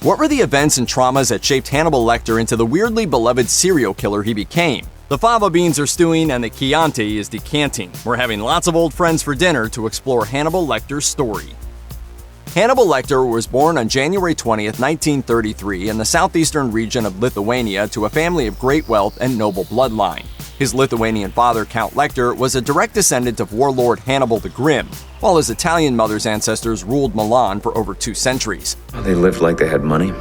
What were the events and traumas that shaped Hannibal Lecter into the weirdly beloved serial killer he became? The fava beans are stewing and the Chianti is decanting. We're having lots of old friends for dinner to explore Hannibal Lecter's story. Hannibal Lecter was born on January 20, 1933 in the southeastern region of Lithuania to a family of great wealth and noble bloodline. His Lithuanian father, Count Lecter, was a direct descendant of warlord Hannibal the Grim, while his Italian mother's ancestors ruled Milan for over 2 centuries. They lived like they had money.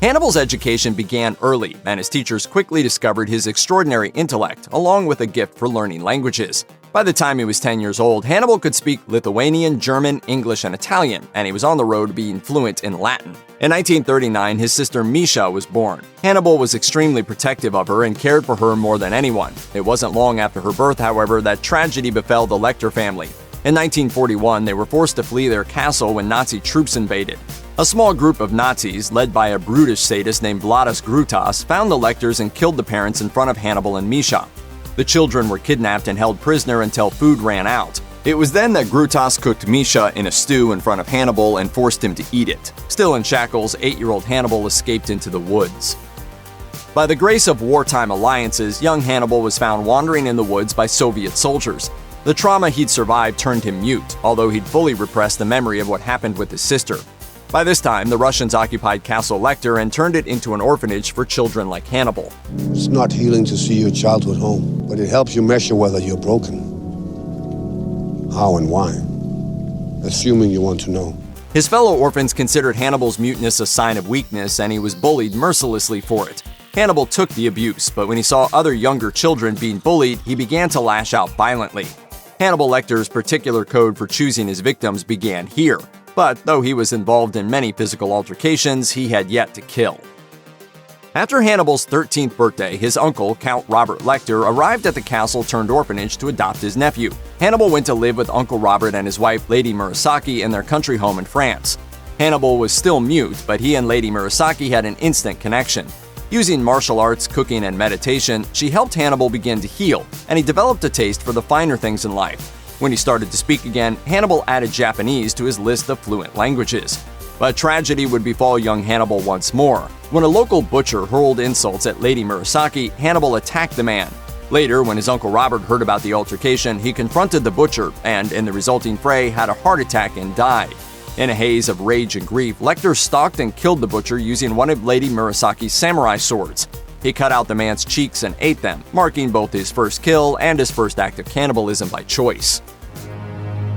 Hannibal's education began early, and his teachers quickly discovered his extraordinary intellect, along with a gift for learning languages. By the time he was 10 years old, Hannibal could speak Lithuanian, German, English, and Italian, and he was on the road to being fluent in Latin. In 1939, his sister Misha was born. Hannibal was extremely protective of her and cared for her more than anyone. It wasn't long after her birth, however, that tragedy befell the Lecter family. In 1941, they were forced to flee their castle when Nazi troops invaded. A small group of Nazis, led by a brutish sadist named Vladas Grutas, found the Lecters and killed the parents in front of Hannibal and Misha. The children were kidnapped and held prisoner until food ran out. It was then that Grutas cooked Misha in a stew in front of Hannibal and forced him to eat it. Still in shackles, 8-year-old Hannibal escaped into the woods. By the grace of wartime alliances, young Hannibal was found wandering in the woods by Soviet soldiers. The trauma he'd survived turned him mute, although he'd fully repressed the memory of what happened with his sister. By this time, the Russians occupied Castle Lecter and turned it into an orphanage for children like Hannibal. It's not healing to see your childhood home, but it helps you measure whether you're broken. How and why? Assuming you want to know. His fellow orphans considered Hannibal's muteness a sign of weakness, and he was bullied mercilessly for it. Hannibal took the abuse, but when he saw other younger children being bullied, he began to lash out violently. Hannibal Lecter's particular code for choosing his victims began here. But though he was involved in many physical altercations, he had yet to kill. After Hannibal's 13th birthday, his uncle, Count Robert Lecter, arrived at the castle-turned-orphanage to adopt his nephew. Hannibal went to live with Uncle Robert and his wife, Lady Murasaki, in their country home in France. Hannibal was still mute, but he and Lady Murasaki had an instant connection. Using martial arts, cooking, and meditation, she helped Hannibal begin to heal, and he developed a taste for the finer things in life. When he started to speak again, Hannibal added Japanese to his list of fluent languages. But tragedy would befall young Hannibal once more. When a local butcher hurled insults at Lady Murasaki, Hannibal attacked the man. Later, when his Uncle Robert heard about the altercation, he confronted the butcher and, in the resulting fray, had a heart attack and died. In a haze of rage and grief, Lecter stalked and killed the butcher using one of Lady Murasaki's samurai swords. He cut out the man's cheeks and ate them, marking both his first kill and his first act of cannibalism by choice.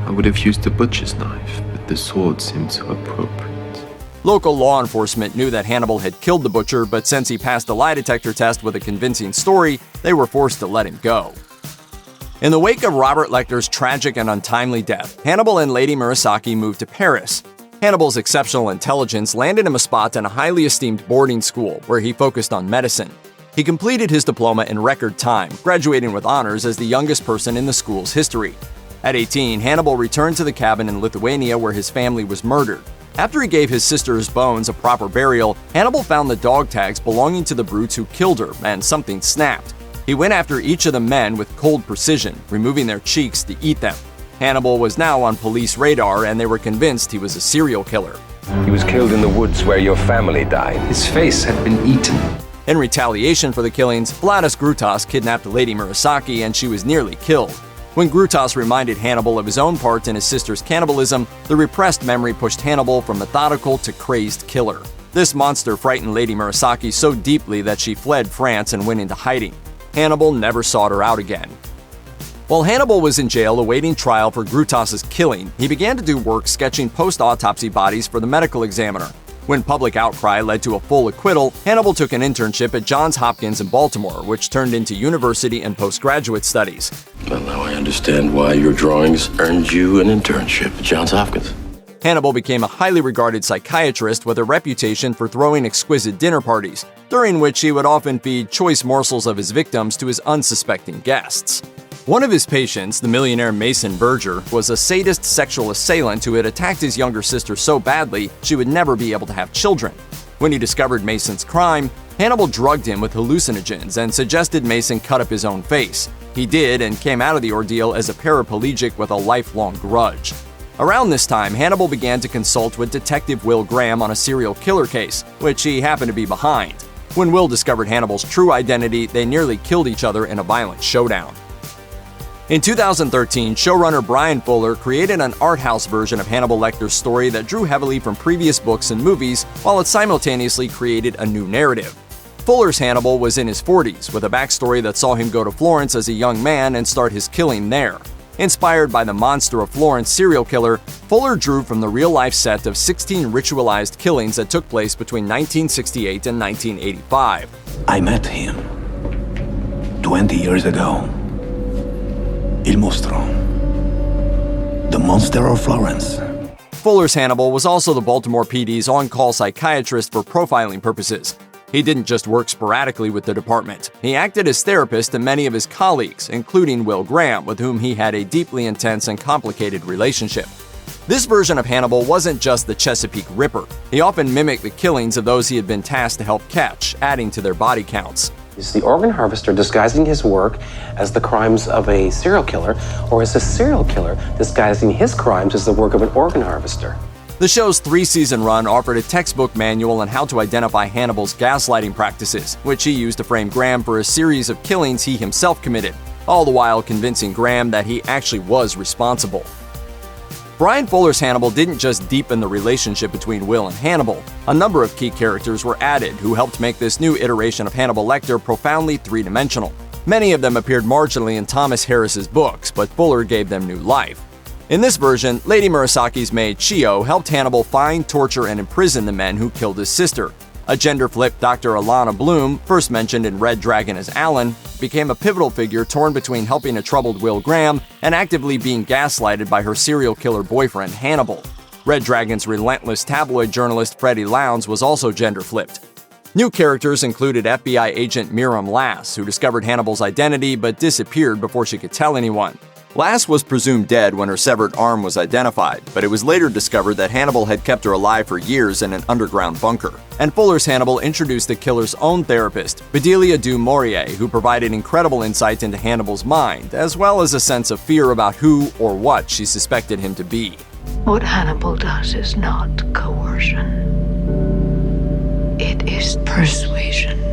I would have used a butcher's knife, but the sword seemed so appropriate. Local law enforcement knew that Hannibal had killed the butcher, but since he passed the lie detector test with a convincing story, they were forced to let him go. In the wake of Robert Lecter's tragic and untimely death, Hannibal and Lady Murasaki moved to Paris. Hannibal's exceptional intelligence landed him a spot in a highly esteemed boarding school where he focused on medicine. He completed his diploma in record time, graduating with honors as the youngest person in the school's history. At 18, Hannibal returned to the cabin in Lithuania where his family was murdered. After he gave his sister's bones a proper burial, Hannibal found the dog tags belonging to the brutes who killed her, and something snapped. He went after each of the men with cold precision, removing their cheeks to eat them. Hannibal was now on police radar, and they were convinced he was a serial killer. He was killed in the woods where your family died. His face had been eaten. In retaliation for the killings, Vladas Grutas kidnapped Lady Murasaki, and she was nearly killed. When Grutas reminded Hannibal of his own part in his sister's cannibalism, the repressed memory pushed Hannibal from methodical to crazed killer. This monster frightened Lady Murasaki so deeply that she fled France and went into hiding. Hannibal never sought her out again. While Hannibal was in jail awaiting trial for Grutas's killing, he began to do work sketching post-autopsy bodies for the medical examiner. When public outcry led to a full acquittal, Hannibal took an internship at Johns Hopkins in Baltimore, which turned into university and postgraduate studies. Well, now I understand why your drawings earned you an internship at Johns Hopkins. Hannibal became a highly regarded psychiatrist with a reputation for throwing exquisite dinner parties, during which he would often feed choice morsels of his victims to his unsuspecting guests. One of his patients, the millionaire Mason Berger, was a sadist sexual assailant who had attacked his younger sister so badly she would never be able to have children. When he discovered Mason's crime, Hannibal drugged him with hallucinogens and suggested Mason cut up his own face. He did and came out of the ordeal as a paraplegic with a lifelong grudge. Around this time, Hannibal began to consult with Detective Will Graham on a serial killer case, which he happened to be behind. When Will discovered Hannibal's true identity, they nearly killed each other in a violent showdown. In 2013, showrunner Bryan Fuller created an art house version of Hannibal Lecter's story that drew heavily from previous books and movies, while it simultaneously created a new narrative. Fuller's Hannibal was in his 40s, with a backstory that saw him go to Florence as a young man and start his killing there. Inspired by the Monster of Florence serial killer, Fuller drew from the real-life set of 16 ritualized killings that took place between 1968 and 1985. I met him 20 years ago. Il Mostro. The Monster of Florence. Fuller's Hannibal was also the Baltimore PD's on-call psychiatrist for profiling purposes. He didn't just work sporadically with the department. He acted as therapist to many of his colleagues, including Will Graham, with whom he had a deeply intense and complicated relationship. This version of Hannibal wasn't just the Chesapeake Ripper. He often mimicked the killings of those he had been tasked to help catch, adding to their body counts. Is the organ harvester disguising his work as the crimes of a serial killer, or is a serial killer disguising his crimes as the work of an organ harvester? The show's 3-season run offered a textbook manual on how to identify Hannibal's gaslighting practices, which he used to frame Graham for a series of killings he himself committed, all the while convincing Graham that he actually was responsible. Bryan Fuller's Hannibal didn't just deepen the relationship between Will and Hannibal. A number of key characters were added who helped make this new iteration of Hannibal Lecter profoundly three-dimensional. Many of them appeared marginally in Thomas Harris's books, but Fuller gave them new life. In this version, Lady Murasaki's maid Chio helped Hannibal find, torture, and imprison the men who killed his sister. A gender-flipped Dr. Alana Bloom, first mentioned in Red Dragon as Alan, became a pivotal figure torn between helping a troubled Will Graham and actively being gaslighted by her serial killer boyfriend Hannibal. Red Dragon's relentless tabloid journalist Freddie Lowndes was also gender-flipped. New characters included FBI agent Miriam Lass, who discovered Hannibal's identity but disappeared before she could tell anyone. Lass was presumed dead when her severed arm was identified, but it was later discovered that Hannibal had kept her alive for years in an underground bunker. And Fuller's Hannibal introduced the killer's own therapist, Bedelia du Maurier, who provided incredible insight into Hannibal's mind, as well as a sense of fear about who or what she suspected him to be. What Hannibal does is not coercion. It is persuasion.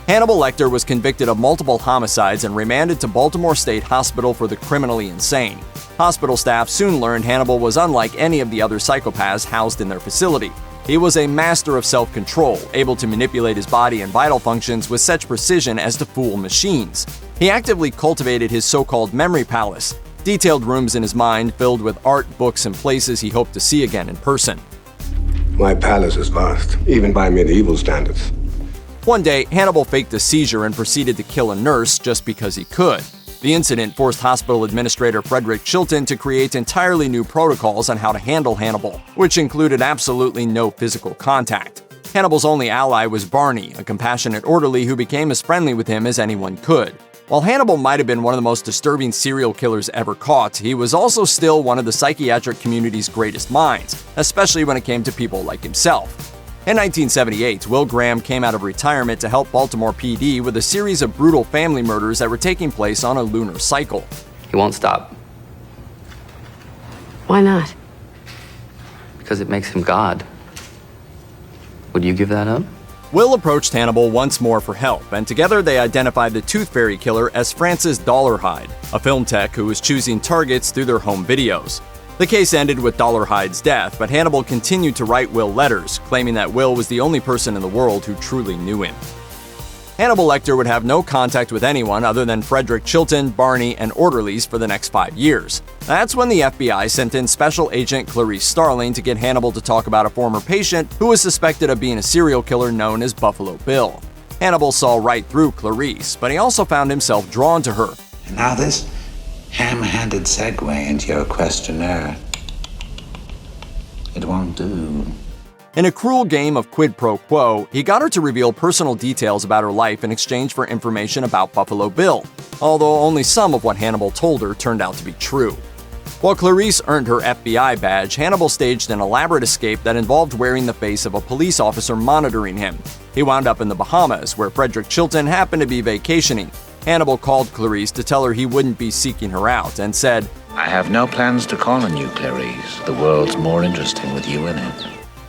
Hannibal Lecter was convicted of multiple homicides and remanded to Baltimore State Hospital for the criminally insane. Hospital staff soon learned Hannibal was unlike any of the other psychopaths housed in their facility. He was a master of self-control, able to manipulate his body and vital functions with such precision as to fool machines. He actively cultivated his so-called memory palace, detailed rooms in his mind filled with art, books, and places he hoped to see again in person. My palace is vast, even by medieval standards. One day, Hannibal faked a seizure and proceeded to kill a nurse just because he could. The incident forced hospital administrator Frederick Chilton to create entirely new protocols on how to handle Hannibal, which included absolutely no physical contact. Hannibal's only ally was Barney, a compassionate orderly who became as friendly with him as anyone could. While Hannibal might have been one of the most disturbing serial killers ever caught, he was also still one of the psychiatric community's greatest minds, especially when it came to people like himself. In 1978, Will Graham came out of retirement to help Baltimore PD with a series of brutal family murders that were taking place on a lunar cycle. He won't stop. Why not? Because it makes him God. Would you give that up? Will approached Hannibal once more for help, and together they identified the Tooth Fairy killer as Francis Dollarhide, a film tech who was choosing targets through their home videos. The case ended with Dollarhide's death, but Hannibal continued to write Will letters, claiming that Will was the only person in the world who truly knew him. Hannibal Lecter would have no contact with anyone other than Frederick Chilton, Barney, and orderlies for the next 5 years. That's when the FBI sent in Special Agent Clarice Starling to get Hannibal to talk about a former patient who was suspected of being a serial killer known as Buffalo Bill. Hannibal saw right through Clarice, but he also found himself drawn to her. And now this ham-handed segue into your questionnaire. It won't do. In a cruel game of quid pro quo, he got her to reveal personal details about her life in exchange for information about Buffalo Bill, although only some of what Hannibal told her turned out to be true. While Clarice earned her FBI badge, Hannibal staged an elaborate escape that involved wearing the face of a police officer monitoring him. He wound up in the Bahamas, where Frederick Chilton happened to be vacationing. Hannibal called Clarice to tell her he wouldn't be seeking her out and said, I have no plans to call on you, Clarice. The world's more interesting with you in it.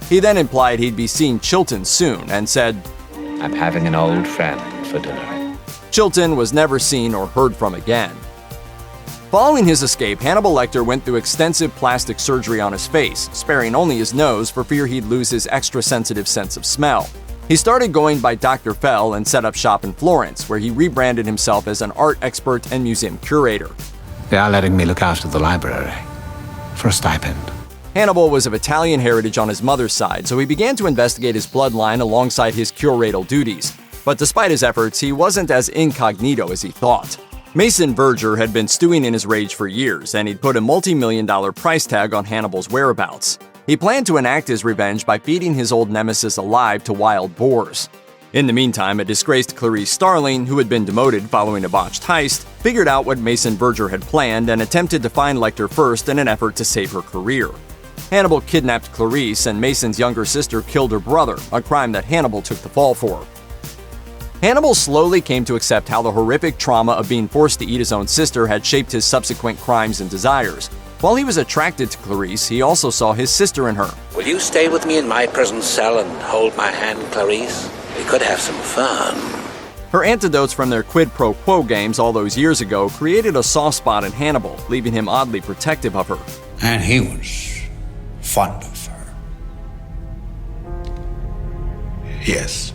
He then implied he'd be seeing Chilton soon and said, I'm having an old friend for dinner. Chilton was never seen or heard from again. Following his escape, Hannibal Lecter went through extensive plastic surgery on his face, sparing only his nose for fear he'd lose his extra-sensitive sense of smell. He started going by Dr. Fell and set up shop in Florence, where he rebranded himself as an art expert and museum curator. They are letting me look after the library for a stipend. Hannibal was of Italian heritage on his mother's side, so he began to investigate his bloodline alongside his curatorial duties. But despite his efforts, he wasn't as incognito as he thought. Mason Verger had been stewing in his rage for years, and he'd put a multi-million-dollar price tag on Hannibal's whereabouts. He planned to enact his revenge by feeding his old nemesis alive to wild boars. In the meantime, a disgraced Clarice Starling, who had been demoted following a botched heist, figured out what Mason Verger had planned and attempted to find Lecter first in an effort to save her career. Hannibal kidnapped Clarice, and Mason's younger sister killed her brother, a crime that Hannibal took the fall for. Hannibal slowly came to accept how the horrific trauma of being forced to eat his own sister had shaped his subsequent crimes and desires. While he was attracted to Clarice, he also saw his sister in her. Will you stay with me in my prison cell and hold my hand, Clarice? We could have some fun. Her antidotes from their quid pro quo games all those years ago created a soft spot in Hannibal, leaving him oddly protective of her. And he was fond of her. Yes.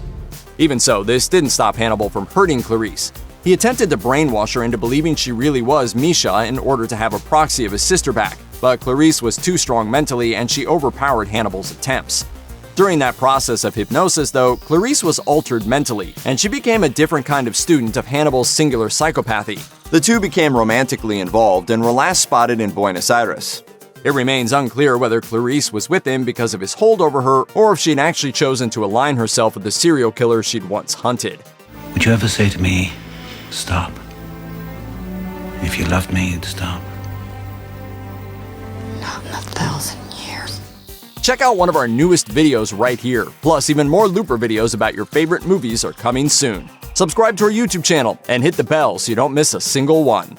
Even so, this didn't stop Hannibal from hurting Clarice. He attempted to brainwash her into believing she really was Misha in order to have a proxy of his sister back, but Clarice was too strong mentally and she overpowered Hannibal's attempts. During that process of hypnosis, though, Clarice was altered mentally, and she became a different kind of student of Hannibal's singular psychopathy. The two became romantically involved and were last spotted in Buenos Aires. It remains unclear whether Clarice was with him because of his hold over her or if she'd actually chosen to align herself with the serial killer she'd once hunted. Would you ever say to me, stop? If you loved me, you'd stop. Not in 1,000 years. Check out one of our newest videos right here. Plus, even more Looper videos about your favorite movies are coming soon. Subscribe to our YouTube channel and hit the bell so you don't miss a single one.